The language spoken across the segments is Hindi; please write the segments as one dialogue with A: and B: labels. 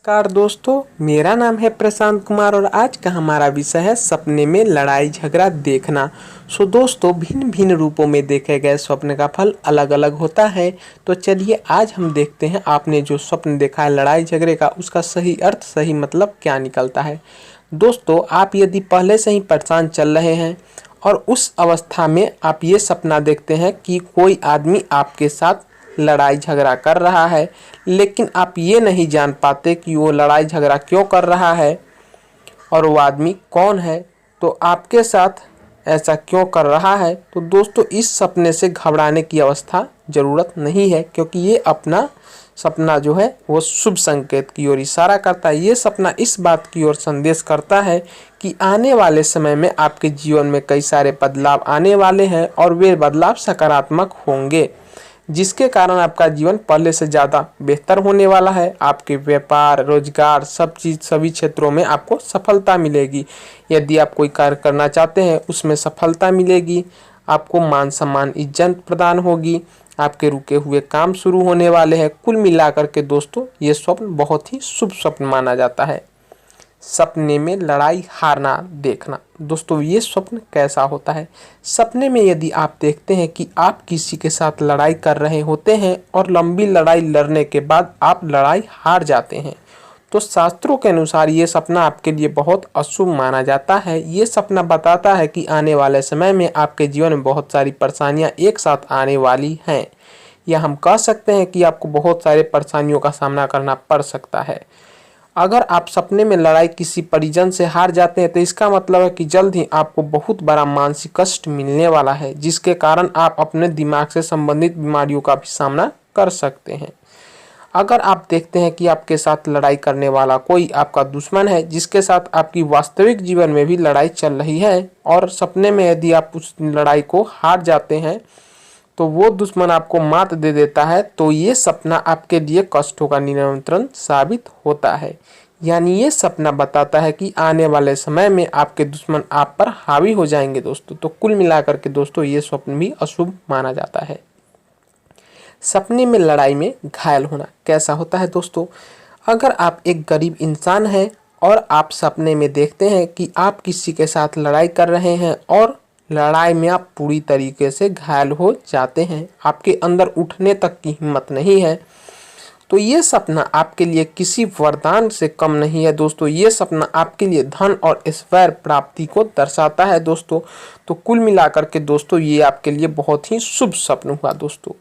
A: नमस्कार दोस्तों, मेरा नाम है प्रशांत कुमार और आज का हमारा विषय है सपने में लड़ाई झगड़ा देखना। दोस्तों, भिन्न भिन्न रूपों में देखे गए स्वप्न का फल अलग अलग होता है। तो चलिए आज हम देखते हैं आपने जो स्वप्न देखा है लड़ाई झगड़े का, उसका सही अर्थ सही मतलब क्या निकलता है। दोस्तों, आप यदि पहले से ही परेशान चल रहे हैं और उस अवस्था में आप ये सपना देखते हैं कि कोई आदमी आपके साथ लड़ाई झगड़ा कर रहा है, लेकिन आप ये नहीं जान पाते कि वो लड़ाई झगड़ा क्यों कर रहा है और वो आदमी कौन है, तो आपके साथ ऐसा क्यों कर रहा है। तो दोस्तों, इस सपने से घबराने की अवस्था ज़रूरत नहीं है, क्योंकि ये अपना सपना जो है वो शुभ संकेत की ओर इशारा करता है। ये सपना इस बात की ओर संदेश करता है कि आने वाले समय में आपके जीवन में कई सारे बदलाव आने वाले हैं और वे बदलाव सकारात्मक होंगे, जिसके कारण आपका जीवन पहले से ज़्यादा बेहतर होने वाला है। आपके व्यापार, रोजगार, सभी क्षेत्रों में आपको सफलता मिलेगी। यदि आप कोई कार्य करना चाहते हैं उसमें सफलता मिलेगी। आपको मान सम्मान, इज्जत प्रदान होगी। आपके रुके हुए काम शुरू होने वाले हैं। कुल मिलाकर के दोस्तों, ये स्वप्न बहुत ही शुभ स्वप्न माना जाता है। सपने में लड़ाई हारना देखना। दोस्तों, ये स्वप्न कैसा होता है। सपने में यदि आप देखते हैं कि आप किसी के साथ लड़ाई कर रहे होते हैं और लंबी लड़ाई लड़ने के बाद आप लड़ाई हार जाते हैं, तो शास्त्रों के अनुसार ये सपना आपके लिए बहुत अशुभ माना जाता है। ये सपना बताता है कि आने वाले समय में आपके जीवन में बहुत सारी परेशानियां एक साथ आने वाली हैं, या हम कह सकते हैं कि आपको बहुत सारे परेशानियों का सामना करना पड़ सकता है। अगर आप सपने में लड़ाई किसी परिजन से हार जाते हैं तो इसका मतलब है कि जल्द ही आपको बहुत बड़ा मानसिक कष्ट मिलने वाला है, जिसके कारण आप अपने दिमाग से संबंधित बीमारियों का भी सामना कर सकते हैं। अगर आप देखते हैं कि आपके साथ लड़ाई करने वाला कोई आपका दुश्मन है, जिसके साथ आपकी वास्तविक जीवन में भी लड़ाई चल रही है, और सपने में यदि आप उस लड़ाई को हार जाते हैं तो वो दुश्मन आपको मात दे देता है, तो ये सपना आपके लिए कष्टों का निमंत्रण साबित होता है। यानी ये सपना बताता है कि आने वाले समय में आपके दुश्मन आप पर हावी हो जाएंगे दोस्तों। तो कुल मिलाकर के दोस्तों, ये स्वप्न भी अशुभ माना जाता है। सपने में लड़ाई में घायल होना कैसा होता है दोस्तों। अगर आप एक गरीब इंसान हैं और आप सपने में देखते हैं कि आप किसी के साथ लड़ाई कर रहे हैं और लड़ाई में आप पूरी तरीके से घायल हो जाते हैं, आपके अंदर उठने तक की हिम्मत नहीं है, तो ये सपना आपके लिए किसी वरदान से कम नहीं है दोस्तों। ये सपना आपके लिए धन और ऐश्वर्य प्राप्ति को दर्शाता है दोस्तों। तो कुल मिलाकर के दोस्तों, ये आपके लिए बहुत ही शुभ स्वप्न हुआ दोस्तों।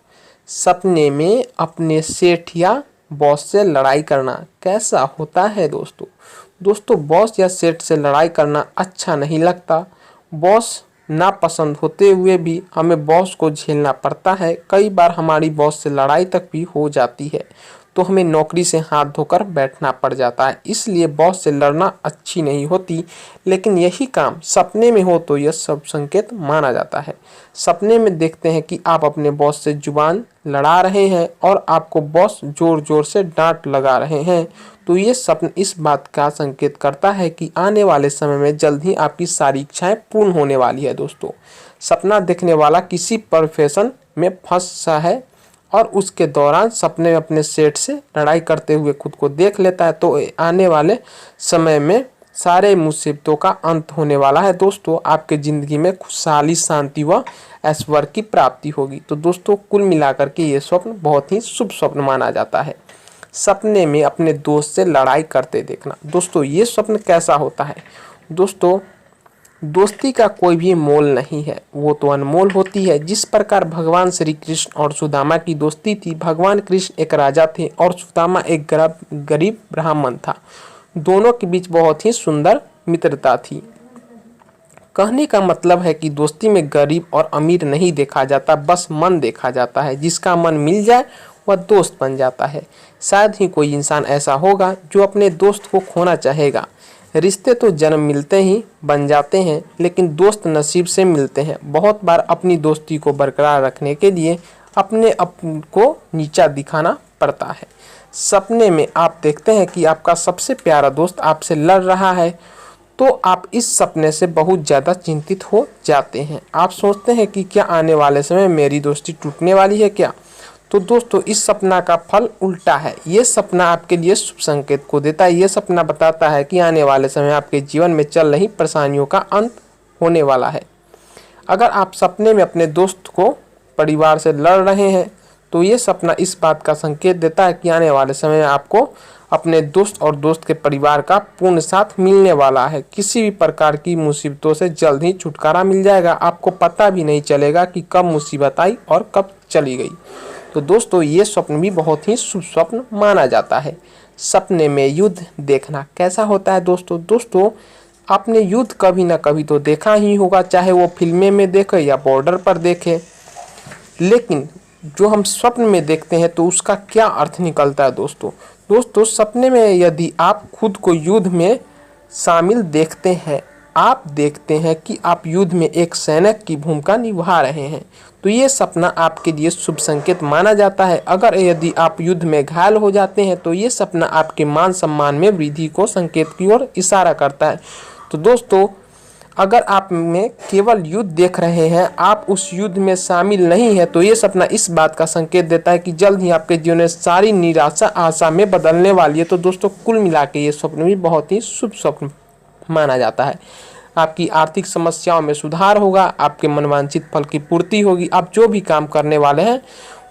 A: सपने में अपने सेठ या बॉस से लड़ाई करना कैसा होता है दोस्तों। दोस्तों, बॉस या सेठ से लड़ाई करना अच्छा नहीं लगता। बॉस नापसंद होते हुए भी हमें बॉस को झेलना पड़ता है। कई बार हमारी बॉस से लड़ाई तक भी हो जाती है, तो हमें नौकरी से हाथ धोकर बैठना पड़ जाता है। इसलिए बॉस से लड़ना अच्छी नहीं होती, लेकिन यही काम सपने में हो तो यह सब संकेत माना जाता है। सपने में देखते हैं कि आप अपने बॉस से जुबान लड़ा रहे हैं और आपको बॉस जोर जोर से डांट लगा रहे हैं, तो ये सपन इस बात का संकेत करता है कि आने वाले समय में जल्द ही आपकी सारी इच्छाएं पूर्ण होने वाली है दोस्तों। सपना देखने वाला किसी प्रोफेशन में फंसा है और उसके दौरान सपने में अपने सेठ से लड़ाई करते हुए खुद को देख लेता है, तो आने वाले समय में सारे मुसीबतों का अंत होने वाला है दोस्तों। आपके ज़िंदगी में खुशहाली, शांति व ऐश्वर्य की प्राप्ति होगी। तो दोस्तों, कुल मिलाकर के ये स्वप्न बहुत ही शुभ स्वप्न माना जाता है। सपने में अपने दोस्त से लड़ाई करते देखना। दोस्तों, ये स्वप्न कैसा होता है। दोस्तों, दोस्ती का कोई भी मोल नहीं है, वो तो अनमोल होती है। जिस प्रकार भगवान श्री कृष्ण और सुदामा की दोस्ती थी। भगवान कृष्ण एक राजा थे और सुदामा एक गरीब ब्राह्मण था। दोनों के बीच बहुत ही सुंदर मित्रता थी। कहने का मतलब है कि दोस्ती में गरीब और अमीर नहीं देखा जाता, बस मन देखा जाता है। जिसका मन मिल जाए वह दोस्त बन जाता है। शायद ही कोई इंसान ऐसा होगा जो अपने दोस्त को खोना चाहेगा। रिश्ते तो जन्म मिलते ही बन जाते हैं, लेकिन दोस्त नसीब से मिलते हैं। बहुत बार अपनी दोस्ती को बरकरार रखने के लिए अपने को नीचा दिखाना पड़ता है। सपने में आप देखते हैं कि आपका सबसे प्यारा दोस्त आपसे लड़ रहा है, तो आप इस सपने से बहुत ज़्यादा चिंतित हो जाते हैं। आप सोचते हैं कि क्या आने वाले समय मेरी दोस्ती टूटने वाली है क्या। तो दोस्तों इस सपना का फल उल्टा है। ये सपना आपके लिए शुभ संकेत को देता है। ये सपना बताता है कि आने वाले समय आपके जीवन में चल रही परेशानियों का अंत होने वाला है। अगर आप सपने में अपने दोस्त को परिवार से लड़ रहे हैं तो ये सपना इस बात का संकेत देता है कि आने वाले समय में आपको अपने दोस्त और दोस्त के परिवार का पूर्ण साथ मिलने वाला है। किसी भी प्रकार की मुसीबतों से जल्द ही छुटकारा मिल जाएगा। आपको पता भी नहीं चलेगा कि कब मुसीबत आई और कब चली गई। तो दोस्तों ये स्वप्न भी बहुत ही शुभ स्वप्न माना जाता है। सपने में युद्ध देखना कैसा होता है दोस्तों आपने युद्ध कभी ना कभी तो देखा ही होगा, चाहे वो फिल्में में देखे या बॉर्डर पर देखे। लेकिन जो हम स्वप्न में देखते हैं तो उसका क्या अर्थ निकलता है दोस्तों सपने में यदि आप खुद को युद्ध में शामिल देखते हैं, आप देखते हैं कि आप युद्ध में एक सैनिक की भूमिका निभा रहे हैं, तो ये सपना आपके लिए शुभ संकेत माना जाता है। अगर यदि आप युद्ध में घायल हो जाते हैं तो ये सपना आपके मान सम्मान में वृद्धि को संकेत की ओर इशारा करता है। तो दोस्तों अगर आप में केवल युद्ध देख रहे हैं, आप उस युद्ध में शामिल नहीं है, तो ये सपना इस बात का संकेत देता है कि जल्द ही आपके जीवन में सारी निराशा आशा में बदलने वाली है। तो दोस्तों कुल मिला के ये स्वप्न भी बहुत ही शुभ स्वप्न माना जाता है। आपकी आर्थिक समस्याओं में सुधार होगा, आपके मनवांछित फल की पूर्ति होगी, आप जो भी काम करने वाले हैं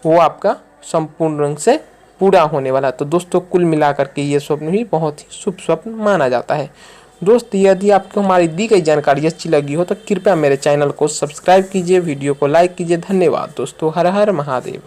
A: वो आपका संपूर्ण रंग से पूरा होने वाला है। तो दोस्तों कुल मिलाकर के ये स्वप्न भी बहुत ही शुभ स्वप्न माना जाता है। दोस्त यदि आपको हमारी दी गई जानकारी अच्छी लगी हो तो कृपया मेरे चैनल को सब्सक्राइब कीजिए, वीडियो को लाइक कीजिए। धन्यवाद दोस्तों। हर हर महादेव।